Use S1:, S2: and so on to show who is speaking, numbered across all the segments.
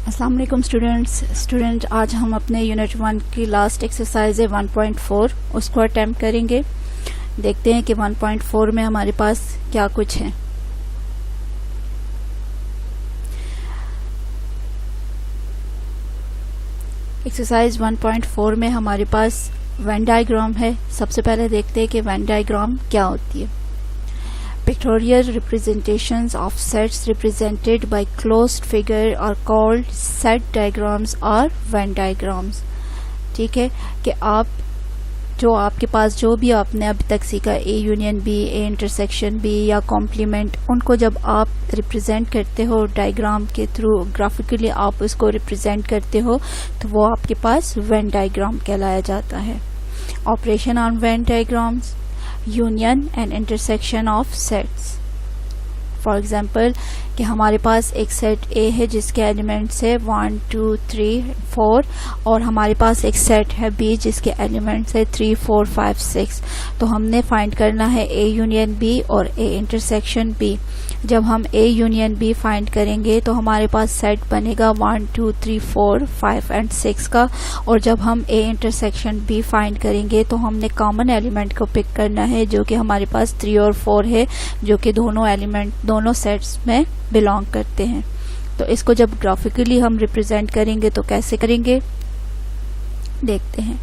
S1: अस्सलाम वालेकुम स्टूडेंट आज हम अपने यूनिट 1 की लास्ट एक्सरसाइज है 1.4 उसको अटेम्प्ट करेंगे। देखते हैं कि 1.4 में हमारे पास क्या कुछ है। एक्सरसाइज 1.4 में हमारे पास वेन डायग्राम है। सबसे पहले देखते हैं कि वेन डायग्राम क्या होती है। Pictorial representations of sets represented by closed figure are called set diagrams or Venn diagrams। ठीक है कि आपके पास जो भी आपने अभी तक सीखा A union B, A intersection B या कॉम्प्लीमेंट, उनको जब आप रिप्रेजेंट करते हो डायग्राम के थ्रू, ग्राफिकली आप उसको रिप्रेजेंट करते हो तो वो आपके पास वेन डायग्राम कहलाया जाता है। Operation on Venn diagrams, union and intersection of sets. For example कि हमारे पास एक सेट A है जिसके एलिमेंट्स है 1 2 3 4 और हमारे पास एक सेट है B जिसके एलिमेंट्स है 3 4 5 6। तो हमने फाइंड करना है A यूनियन B और A इंटरसेक्शन B। जब हम A यूनियन B फाइंड करेंगे तो हमारे पास सेट बनेगा 1 2 3 4 5 एंड 6 का, और जब हम A इंटरसेक्शन B फाइंड करेंगे तो हमने कॉमन एलिमेंट को पिक करना है जो कि हमारे पास 3 और 4 है, जो कि दोनों सेट्स में बिलोंग करते हैं। तो इसको जब ग्राफिकली हम रिप्रेजेंट करेंगे तो कैसे करेंगे देखते हैं।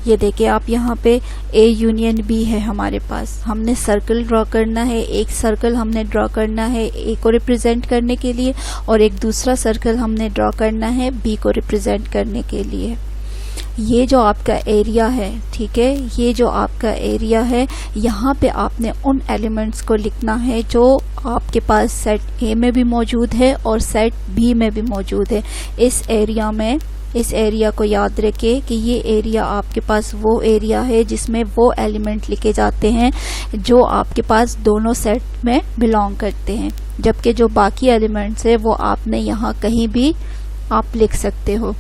S1: ये देखिए आप यहाँ पे A यूनियन B है हमारे पास। हमने सर्कल ड्रॉ करना है, एक सर्कल हमने ड्रॉ करना है A को रिप्रेजेंट करने के लिए और एक दूसरा सर्कल हमने ड्रॉ करना है B को रिप्रेजेंट करने के लिए। ये जो आपका एरिया है, ठीक है, ये जो आपका एरिया है, यहाँ पे आपने उन एलिमेंट्स को लिखना है जो आपके पास सेट A में भी मौजूद है और सेट B में भी मौजूद है। इस एरिया को याद रखें कि ये एरिया आपके पास वो एरिया है जिसमें वो एलिमेंट लिखे जाते हैं जो आपके पास दोनों सेट में बिलोंग करते हैं, जबकि जो बाकी एलिमेंट्स है वो आपने यहाँ कहीं भी आप लिख सकते हो।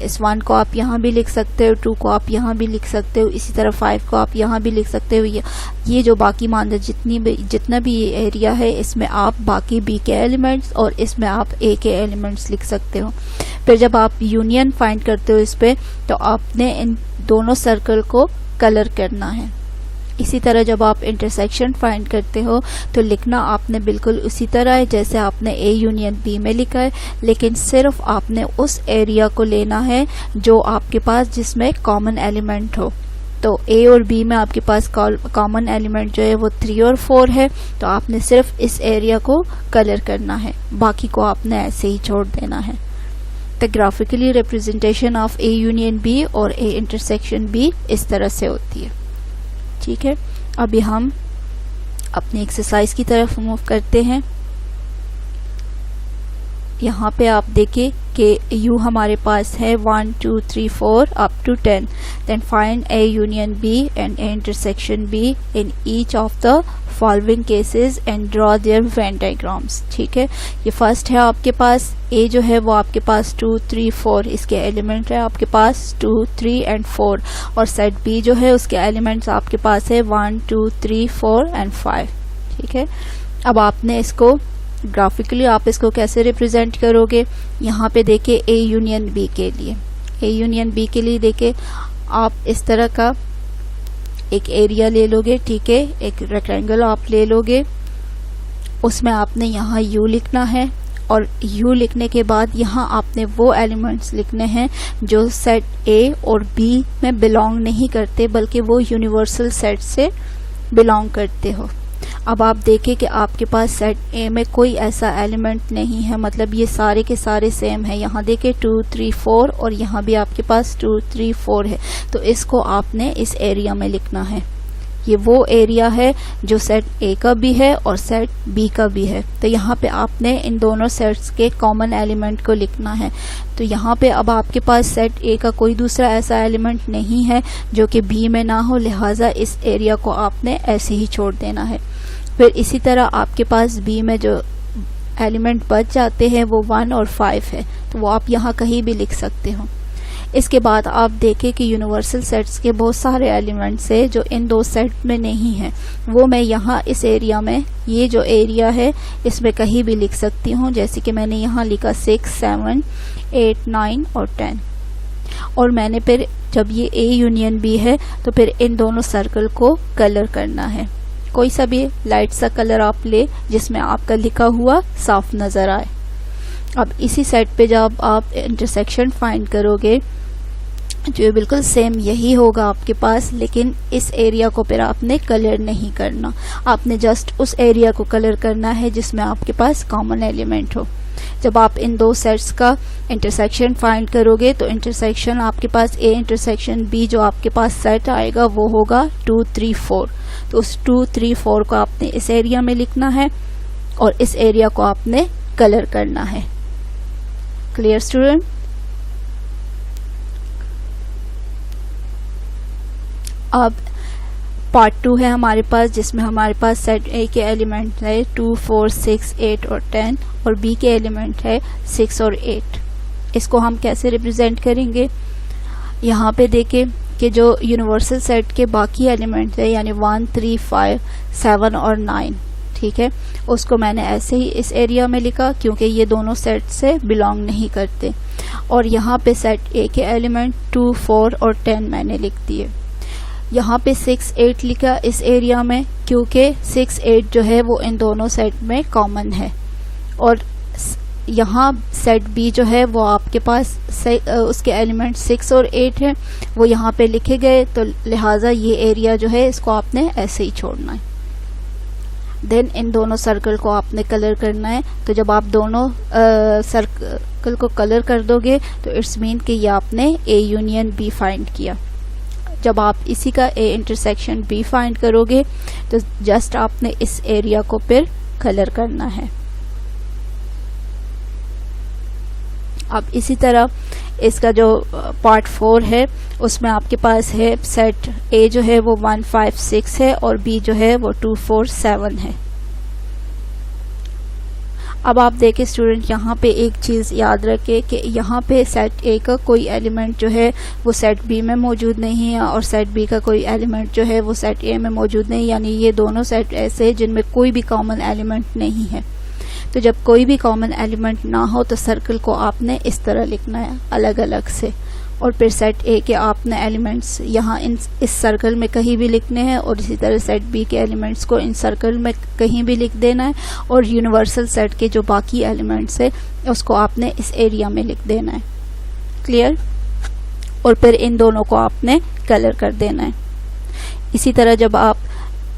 S1: इस 1 को आप यहाँ भी लिख सकते हो, 2 को आप यहाँ भी लिख सकते हो, इसी तरह 5 को आप यहाँ भी लिख सकते हो। ये जो बाकी मान लो जितना भी ये एरिया है, इसमें आप बाकी B के एलिमेंट्स और इसमें आप A के एलिमेंट्स लिख सकते हो। फिर जब आप यूनियन फाइंड करते हो इस पे, तो आपने इन दोनों सर्कल को कलर करना है। इसी तरह जब आप इंटरसेक्शन फाइंड करते हो तो लिखना आपने बिल्कुल उसी तरह है जैसे आपने A यूनियन B में लिखा है, लेकिन सिर्फ आपने उस एरिया को लेना है जो आपके पास जिसमें कॉमन एलिमेंट हो। तो A और B में आपके पास कॉमन एलिमेंट जो है वो 3 और 4 है, तो आपने सिर्फ इस एरिया को कलर करना है, बाकी को आपने ऐसे ही छोड़ देना है। तो graphically representation of A union B और A इंटरसेक्शन B इस तरह से होती है। ठीक है, अभी हम अपनी एक्सरसाइज की तरफ मूव करते हैं। यहाँ पे आप देखें कि U हमारे पास है 1 2 3 4 up to 10। Then find A union B and A intersection B in each of the following cases and draw their Venn diagrams. ठीक है, ये फर्स्ट है आपके पास A जो है वो आपके पास 2 3 4 इसके एलिमेंट है आपके पास 2 3 एंड 4, और सेट B जो है उसके एलिमेंट्स आपके पास है 1 2 3 4 एंड 5। ठीक है, अब आपने इसको ग्राफिकली आप इसको कैसे रिप्रेजेंट करोगे। यहाँ पे देखे A यूनियन B के लिए, A यूनियन B के लिए देखे आप इस तरह का एक एरिया ले लोगे। ठीक है, एक रेक्टेंगल आप ले लोगे, उसमें आपने यहाँ U लिखना है और U लिखने के बाद यहाँ आपने वो एलिमेंट्स लिखने हैं जो सेट A और B में बिलोंग नहीं करते, बल्कि वो यूनिवर्सल सेट से बिलोंग करते हो। अब आप देखें कि आपके पास सेट A में कोई ऐसा एलिमेंट नहीं है, मतलब ये सारे के सारे सेम है। यहाँ देखें 2 3 4 और यहाँ भी आपके पास 2 3 4 है, तो इसको आपने इस एरिया में लिखना है। ये वो एरिया है जो सेट A का भी है और सेट B का भी है। तो यहाँ पे आपने इन दोनों सेट्स के कॉमन एलिमेंट को लिखना है। तो यहाँ पे अब आपके पास सेट A का कोई दूसरा ऐसा एलिमेंट नहीं है जो कि B में ना हो, लिहाजा इस एरिया को आपने ऐसे ही छोड़ देना है। फिर इसी तरह आपके पास B में जो एलिमेंट बच जाते हैं वो 1 और 5 है, तो वो आप यहाँ कहीं भी लिख सकते हो। इसके बाद आप देखें कि यूनिवर्सल सेट्स के बहुत सारे एलिमेंट्स है जो इन दो सेट में नहीं है, वो मैं यहाँ इस एरिया में, ये जो एरिया है इसमें कहीं भी लिख सकती हूँ। जैसे कि मैंने यहाँ लिखा 6, 7, 8, 9 और 10। और मैंने फिर जब ये A यूनियन B है तो फिर इन दोनों सर्कल को कलर करना है। कोई सा भी लाइट सा कलर आप ले जिसमें आपका लिखा हुआ साफ नज़र आए। अब इसी सेट पे जब आप इंटरसेक्शन फाइंड करोगे जो बिल्कुल सेम यही होगा आपके पास, लेकिन इस एरिया को फिर आपने कलर नहीं करना, आपने जस्ट उस एरिया को कलर करना है जिसमें आपके पास कॉमन एलिमेंट हो। जब आप इन दो सेट्स का इंटरसेक्शन फाइंड करोगे तो इंटरसेक्शन आपके पास A इंटरसेक्शन B जो आपके पास सेट आएगा वो होगा 2, 3, 4। तो उस 2, 3, 4 को आपने इस एरिया में लिखना है और इस एरिया को आपने कलर करना है। Clear student? अब पार्ट 2 है हमारे पास, जिसमें हमारे पास सेट A के एलिमेंट है 2, 4, 6, 8 और 10 और B के एलिमेंट है 6 और 8। इसको हम कैसे रिप्रेजेंट करेंगे? यहाँ पे देखें कि जो यूनिवर्सल सेट के बाकी एलिमेंट है यानी 1, 3, 5, 7 और 9, ठीक है, उसको मैंने ऐसे ही इस एरिया में लिखा क्योंकि ये दोनों सेट से बिलोंग नहीं करते। और यहाँ पे सेट A के एलिमेंट 2, 4 और 10 मैंने लिख दिए। यहाँ पे 6, 8 लिखा इस एरिया में क्योंकि 6, 8 जो है वो इन दोनों सेट में कॉमन है। और यहाँ सेट B जो है वो आपके पास उसके एलिमेंट 6 और 8 है, वो यहाँ पे लिखे गए, तो लिहाजा ये एरिया जो है इसको आपने ऐसे ही छोड़ना है। देन इन दोनों सर्कल को आपने कलर करना है। तो जब आप दोनों सर्कल को कलर कर दोगे तो इट्स मीन कि ये आपने A यूनियन B फाइंड किया। जब आप इसी का A इंटरसेक्शन B फाइंड करोगे तो जस्ट आपने इस एरिया को फिर कलर करना है। अब इसी तरह इसका जो पार्ट 4 है उसमें आपके पास है सेट A जो है वो 1, 5, 6 है और B जो है वो 2, 4, 7 है। अब आप देखें स्टूडेंट, यहाँ पे एक चीज़ याद रखें कि यहाँ पे सेट A का कोई एलिमेंट जो है वो सेट B में मौजूद नहीं है और सेट B का कोई एलिमेंट जो है वो सेट A में मौजूद नहीं, यानी ये दोनों सेट ऐसे हैं जिनमें कोई भी कॉमन एलिमेंट नहीं है। तो जब कोई भी कॉमन एलिमेंट ना हो तो सर्कल को आपने इस तरह लिखना है अलग अलग से, और फिर सेट A के आपने एलिमेंट्स यहाँ इस सर्कल में कहीं भी लिखने हैं और इसी तरह सेट B के एलिमेंट्स को इन सर्कल में कहीं भी लिख देना है, और यूनिवर्सल सेट के जो बाकी एलिमेंट्स है उसको आपने इस एरिया में लिख देना है। क्लियर? और फिर इन दोनों को आपने कलर कर देना है। इसी तरह जब आप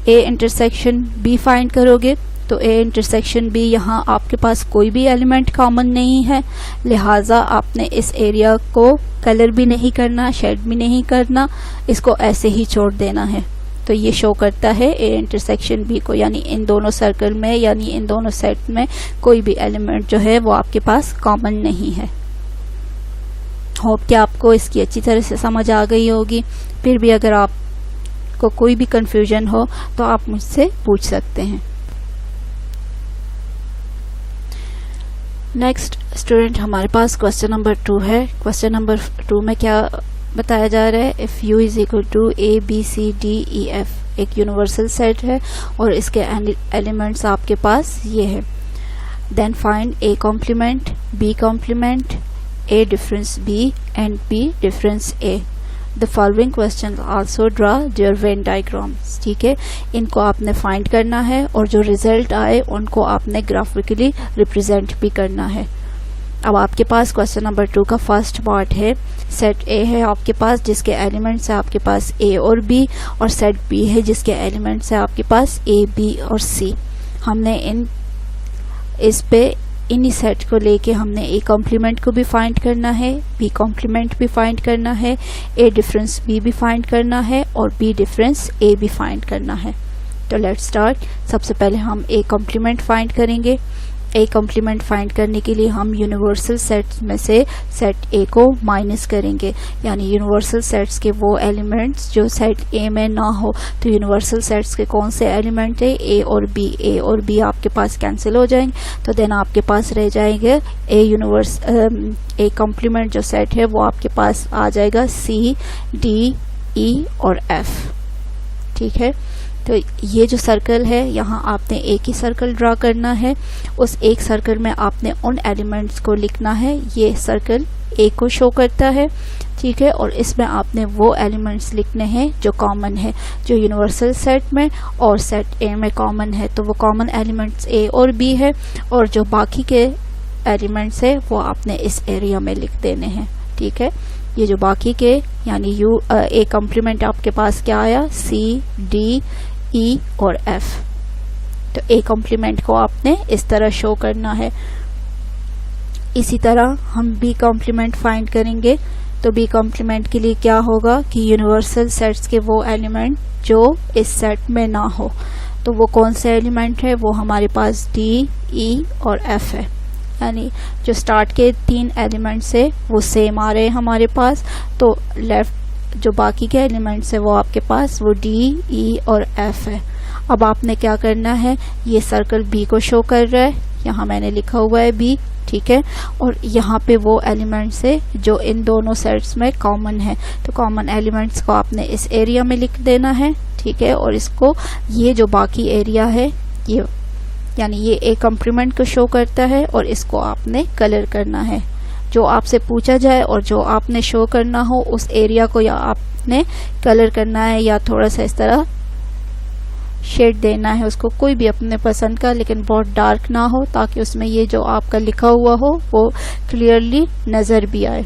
S1: A इंटरसेक्शन B फाइंड करोगे तो A इंटरसेक्शन B यहाँ आपके पास कोई भी एलिमेंट कॉमन नहीं है, लिहाजा आपने इस एरिया को कलर भी नहीं करना, शेड भी नहीं करना, इसको ऐसे ही छोड़ देना है। तो ये शो करता है A इंटरसेक्शन B को, यानी इन दोनों सर्कल में यानी इन दोनों सेट में कोई भी एलिमेंट जो है वो आपके पास कॉमन नहीं है। होप कि आपको इसकी अच्छी तरह से समझ आ गई होगी। फिर भी अगर आपको कोई भी कंफ्यूजन हो तो आप मुझसे पूछ सकते हैं। नेक्स्ट स्टूडेंट, हमारे पास क्वेश्चन नंबर 2 है। क्वेश्चन नंबर 2 में क्या बताया जा रहा है? If U is equal to A, B, C, D, E, F एक यूनिवर्सल सेट है और इसके एलिमेंट्स आपके पास ये है। Then find A complement, B complement, A difference B and B difference A। The following question also draw their Venn diagrams. ठीक है, इनको आपने फाइंड करना है और जो रिजल्ट आए उनको आपने ग्राफिकली रिप्रेजेंट भी करना है। अब आपके पास क्वेश्चन नंबर 2 का फर्स्ट पार्ट है। सेट A है आपके पास जिसके एलिमेंट्स है आपके पास A और B, और सेट B है जिसके एलिमेंट्स है आपके पास A, B और C। हमने इस पे इन्हीं सेट को लेके हमने A कॉम्प्लीमेंट को भी फाइंड करना है, B कॉम्प्लीमेंट भी फाइंड करना है, A डिफरेंस B भी फाइंड करना है और B डिफरेंस A भी फाइंड करना है। तो लेट्स स्टार्ट। सबसे पहले हम A कॉम्प्लीमेंट फाइंड करेंगे। ए कॉम्प्लीमेंट फाइंड करने के लिए हम यूनिवर्सल सेट्स में से सेट ए को माइनस करेंगे, यानी यूनिवर्सल सेट्स के वो एलिमेंट्स जो सेट ए में ना हो। तो यूनिवर्सल सेट्स के कौन से एलिमेंट है, ए और बी। ए और बी आपके पास कैंसिल हो जाएंगे, तो देन आपके पास रह जाएंगे ए कॉम्प्लीमेंट जो सेट है वो आपके पास आ जाएगा सी, डी, ई और एफ। ठीक है, तो ये जो सर्कल है यहाँ आपने एक ही सर्कल ड्रा करना है। उस एक सर्कल में आपने उन एलिमेंट्स को लिखना है। ये सर्कल ए को शो करता है, ठीक है, और इसमें आपने वो एलिमेंट्स लिखने हैं जो कॉमन है, जो यूनिवर्सल सेट में और सेट ए में कॉमन है। तो वो कॉमन एलिमेंट्स ए और बी है, और जो बाकी के एलिमेंट्स है वो आपने इस एरिया में लिख देने हैं। ठीक है, ये जो बाकी के यानी ए कॉम्प्लीमेंट आपके पास क्या आया, सी, डी, ई और एफ। तो ए कॉम्प्लीमेंट को आपने इस तरह शो करना है। इसी तरह हम बी कॉम्प्लीमेंट फाइंड करेंगे। तो बी कॉम्प्लीमेंट के लिए क्या होगा कि यूनिवर्सल सेट्स के वो एलिमेंट जो इस सेट में ना हो। तो वो कौन से एलिमेंट है, वो हमारे पास डी, ई और एफ है, यानी जो स्टार्ट के 3 एलिमेंट्स है वो सेम आ रहे हैं हमारे पास। तो लेफ्ट जो बाकी के एलिमेंट्स है वो आपके पास वो डी, ई और एफ है। अब आपने क्या करना है, ये सर्कल बी को शो कर रहा है, यहाँ मैंने लिखा हुआ है बी, ठीक है, और यहाँ पे वो एलिमेंट्स है जो इन दोनों सेट्स में कॉमन है। तो कॉमन एलिमेंट्स को आपने इस एरिया में लिख देना है, ठीक है, और इसको ये जो बाकी एरिया है ये यानी ये ए कॉम्प्लीमेंट को शो करता है, और इसको आपने कलर करना है। जो आपसे पूछा जाए और जो आपने शो करना हो उस एरिया को या आपने कलर करना है या थोड़ा सा इस तरह शेड देना है उसको, कोई भी अपने पसंद का, लेकिन बहुत डार्क ना हो ताकि उसमें ये जो आपका लिखा हुआ हो वो क्लियरली नज़र भी आए।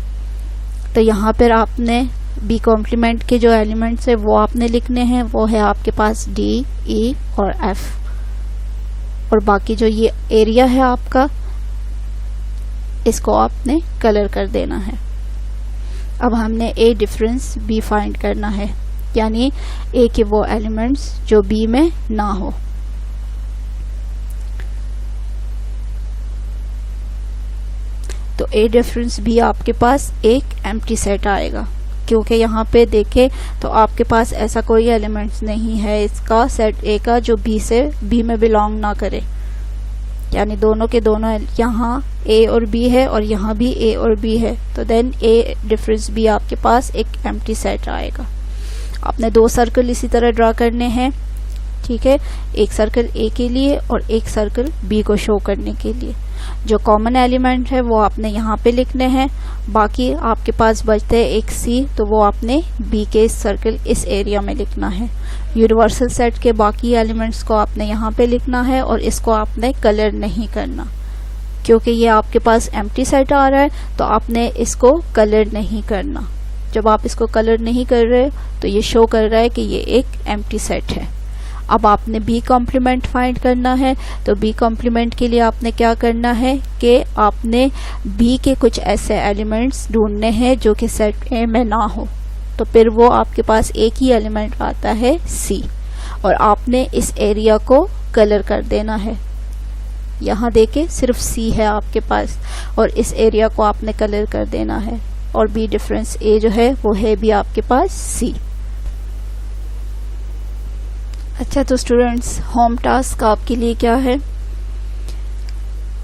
S1: तो यहाँ पर आपने बी कॉम्प्लीमेंट के जो एलिमेंट्स है वो आपने लिखने हैं, वो है आपके पास डी, ई और एफ, और बाकी जो ये एरिया है आपका इसको आपने कलर कर देना है। अब हमने ए डिफरेंस बी फाइंड करना है, यानी ए के वो एलिमेंट्स जो बी में ना हो। तो ए डिफरेंस बी आपके पास एक एम्प्टी सेट आएगा, क्योंकि यहाँ पे देखें तो आपके पास ऐसा कोई एलिमेंट्स नहीं है इसका सेट ए का जो बी से बी में बिलोंग ना करे, यानी दोनों के दोनों यहाँ ए और बी है और यहाँ भी ए और बी है। तो देन ए डिफरेंस बी आपके पास एक एम्प्टी सेट आएगा। आपने 2 सर्कल इसी तरह ड्रा करने हैं, ठीक है, एक सर्कल ए के लिए और एक सर्कल बी को शो करने के लिए। जो कॉमन एलिमेंट है वो आपने यहाँ पे लिखने हैं, बाकी आपके पास बचते हैं एक सी, तो वो आपने बी के सर्कल इस एरिया में लिखना है। यूनिवर्सल सेट के बाकी एलिमेंट्स को आपने यहाँ पे लिखना है, और इसको आपने कलर नहीं करना, क्योंकि ये आपके पास एम्प्टी सेट आ रहा है, तो आपने इसको कलर नहीं करना। जब आप इसको कलर नहीं कर रहे तो ये शो कर रहा है कि ये एक एम्प्टी सेट है। अब आपने बी कॉम्प्लीमेंट फाइंड करना है। तो बी कॉम्प्लीमेंट के लिए आपने क्या करना है कि आपने बी के कुछ ऐसे एलिमेंट्स ढूंढने हैं जो कि सेट ए में ना हो। तो फिर वो आपके पास एक ही एलिमेंट आता है सी, और आपने इस एरिया को कलर कर देना है। यहाँ देखें सिर्फ सी है आपके पास, और इस एरिया को आपने कलर कर देना है, और बी डिफरेंस ए जो है वो है भी आपके पास सी। अच्छा, तो स्टूडेंट्स होम टास्क आपके लिए क्या है?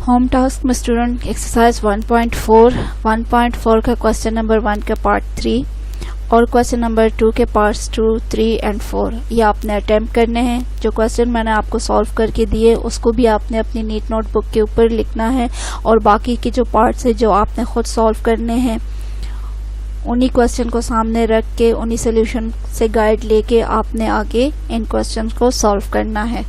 S1: होम टास्क में स्टूडेंट एक्सरसाइज 1.4 का क्वेश्चन नंबर 1 का पार्ट 3 और क्वेश्चन नंबर 2 के पार्ट्स 2, 3 एंड 4 ये आपने अटेम्प्ट करने हैं। जो क्वेश्चन मैंने आपको सॉल्व करके दिए उसको भी आपने अपनी नीट नोटबुक के ऊपर लिखना है, और बाकी के जो पार्ट्स है जो आपने खुद सॉल्व करने हैं उन्हीं क्वेश्चन को सामने रख के उन्हीं सोल्यूशन से गाइड लेके आपने आगे इन क्वेश्चन को सॉल्व करना है।